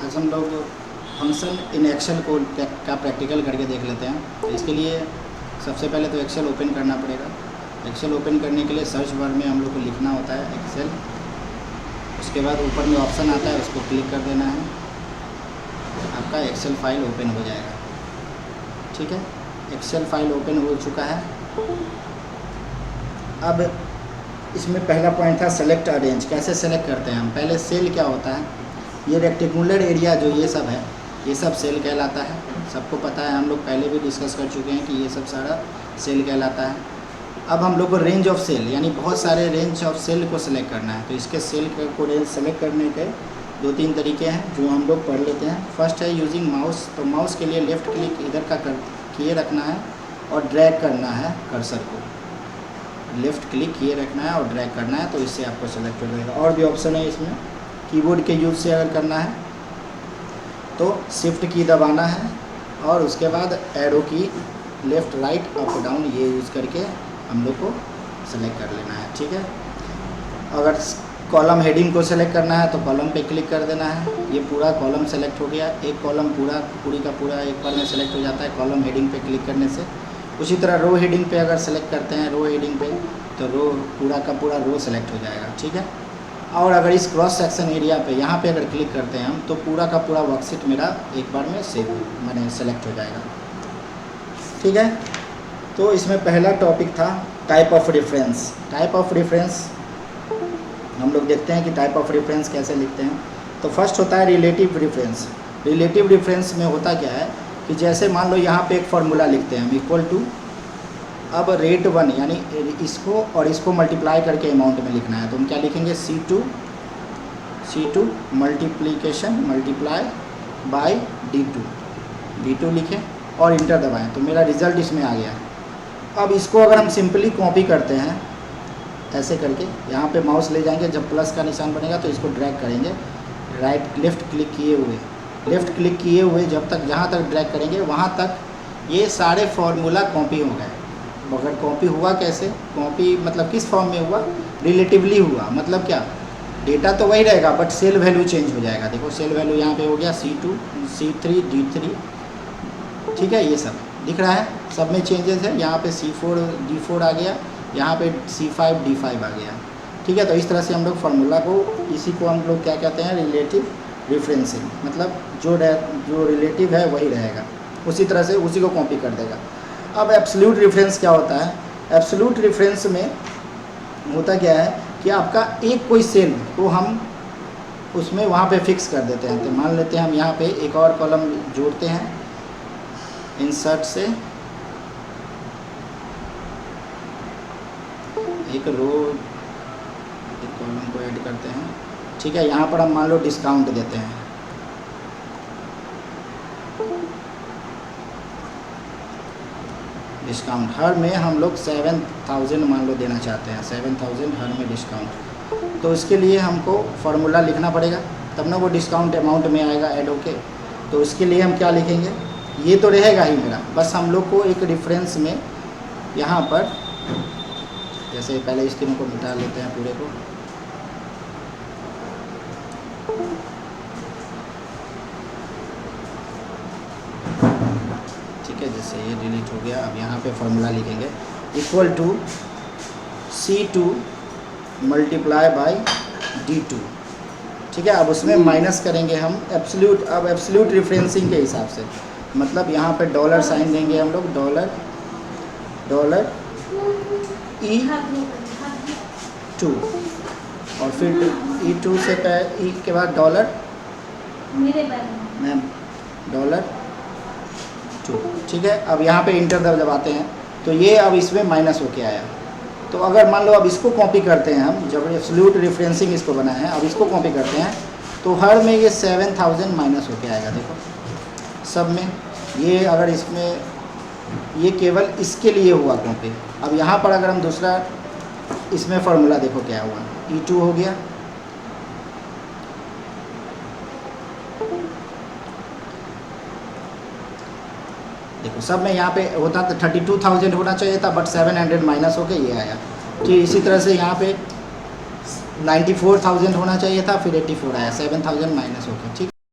आज हम लोग फंक्शन इन एक्सेल को का प्रैक्टिकल करके देख लेते हैं। तो इसके लिए सबसे पहले तो एक्सेल ओपन करना पड़ेगा। एक्सेल ओपन करने के लिए सर्च बार में हम लोग को लिखना होता है एक्सेल। उसके बाद ऊपर में ऑप्शन आता है, उसको क्लिक कर देना है, आपका एक्सेल फाइल ओपन हो जाएगा। ठीक है, एक्सेल फाइल ओपन हो चुका है। अब इसमें पहला पॉइंट था सेलेक्ट अरेंज। कैसे सेलेक्ट करते हैं हम? पहले सेल क्या होता है, ये रेक्टेंगुलर एरिया जो ये सब है, ये सब सेल कहलाता है। सबको पता है, हम लोग पहले भी डिस्कस कर चुके हैं कि ये सब सारा सेल कहलाता है। अब हम लोग को रेंज ऑफ सेल यानी बहुत सारे रेंज ऑफ सेल को सिलेक्ट करना है। तो इसके सेल को रेंज सेलेक्ट करने के 2-3 तरीके हैं जो हम लोग पढ़ लेते हैं। फर्स्ट है यूजिंग माउस। तो माउस के लिए लेफ़्ट क्लिक इधर का किए रखना है और ड्रैग करना है कर्सर को। लेफ़्ट क्लिक किए रखना है और ड्रैग करना है, तो इससे आपको सेलेक्ट हो जाएगा। और भी ऑप्शन है इसमें, कीबोर्ड के यूज़ से अगर करना है तो शिफ्ट की दबाना है और उसके बाद एरो की लेफ़्ट राइट अप डाउन ये यूज़ करके हम लोग को सेलेक्ट कर लेना है। ठीक है, अगर कॉलम हेडिंग को सेलेक्ट करना है तो कॉलम पे क्लिक कर देना है। ये पूरा कॉलम सेलेक्ट हो गया। एक कॉलम पूरी का पूरा एक बार में सेलेक्ट हो जाता है कॉलम हेडिंग पे क्लिक करने से। उसी तरह रो हेडिंग पे अगर सेलेक्ट करते हैं रो हेडिंग पे, तो रो पूरा का पूरा रो सेलेक्ट हो जाएगा। ठीक है, और अगर इस क्रॉस सेक्शन एरिया पे यहाँ पे अगर क्लिक करते हैं हम, तो पूरा का पूरा वर्कशीट मेरा एक बार में मैंने सेलेक्ट हो जाएगा। ठीक है, तो इसमें पहला टॉपिक था type of reference. Type of reference हम लोग देखते हैं कि टाइप ऑफ रेफरेंस कैसे लिखते हैं। तो फर्स्ट होता है रिलेटिव रेफरेंस। रिलेटिव रेफरेंस में होता क्या है कि जैसे मान लो यहाँ पे एक फार्मूला लिखते हैं हम, इक्वल टू, अब रेट 1 यानी इसको और इसको मल्टीप्लाई करके अमाउंट में लिखना है। तो हम क्या लिखेंगे, C2 multiplication multiply by D2 लिखें और इंटर दबाएं, तो मेरा रिज़ल्ट इसमें आ गया। अब इसको अगर हम सिंपली कॉपी करते हैं ऐसे करके, यहाँ पे माउस ले जाएंगे, जब प्लस का निशान बनेगा तो इसको ड्रैग करेंगे, लेफ़्ट क्लिक किए हुए जब तक जहाँ तक ड्रैग करेंगे वहाँ तक ये सारे फार्मूला कॉपी हो गए। अगर कॉपी हुआ कैसे, कॉपी मतलब किस फॉर्म में हुआ, रिलेटिवली हुआ। मतलब क्या, डेटा तो वही रहेगा बट सेल वैल्यू चेंज हो जाएगा। देखो सेल वैल्यू यहाँ पे हो गया C2 C3 D3। ठीक है, ये सब दिख रहा है, सब में चेंजेस है। यहाँ पे C4 D4 आ गया, यहाँ पे C5 D5 आ गया। ठीक है, तो इस तरह से हम लोग फार्मूला को, इसी को हम लोग क्या कहते हैं, रिलेटिव रेफरेंसिंग। मतलब जो रिलेटिव है वही रहेगा, उसी तरह से उसी को कॉपी कर देगा। अब एब्सोल्यूट रेफरेंस क्या होता है? एब्सोल्यूट रेफरेंस में होता क्या है कि आपका एक कोई सेल को हम उसमें वहाँ पे फिक्स कर देते हैं। तो मान लेते हैं हम यहाँ पे एक और कॉलम जोड़ते हैं, इंसर्ट से एक रो एक कॉलम को ऐड करते हैं। ठीक है, यहाँ पर हम मान लो डिस्काउंट देते हैं। डिस्काउंट हर में हम लोग 7000 मान लो देना चाहते हैं, 7000 हर में डिस्काउंट। तो इसके लिए हमको फार्मूला लिखना पड़ेगा, तब ना वो डिस्काउंट अमाउंट में आएगा ऐड होके। तो इसके लिए हम क्या लिखेंगे, ये तो रहेगा ही मेरा, बस हम लोग को एक रेफरेंस में यहाँ पर, जैसे पहले इस तीनों को मिटा लेते हैं पूरे को। ठीक है, जैसे ये डिलीट हो गया। अब यहाँ पे फार्मूला लिखेंगे, equal to C2 multiply by D2। ठीक है, अब उसमें माइनस करेंगे हम एब्सोल्यूट। अब एब्सोल्यूट रेफरेंसिंग के हिसाब से, मतलब यहाँ पे डॉलर साइन देंगे हम लोग, डॉलर E2 और फिर E2 से E के बाद $2। ठीक है, अब यहाँ पे इंटर दबाते हैं तो ये अब इसमें माइनस होके आया। तो अगर मान लो अब इसको कॉपी करते हैं हम, जब एब्सोल्यूट रेफरेंसिंग इसको बना है, अब इसको कॉपी करते हैं तो हर में ये 7000 माइनस होके आएगा। देखो सब में ये, अगर इसमें ये केवल इसके लिए हुआ कॉपी। अब यहाँ पर अगर हम दूसरा इसमें फार्मूला देखो क्या हुआ, E2 हो गया। देखो सब में यहाँ पे होता तो 32,000 होना चाहिए था, बट 700 माइनस होके ये आया। तो इसी तरह से यहाँ पे 94,000 होना चाहिए था, फिर 84 आया, 7,000 माइनस होके। ठीक।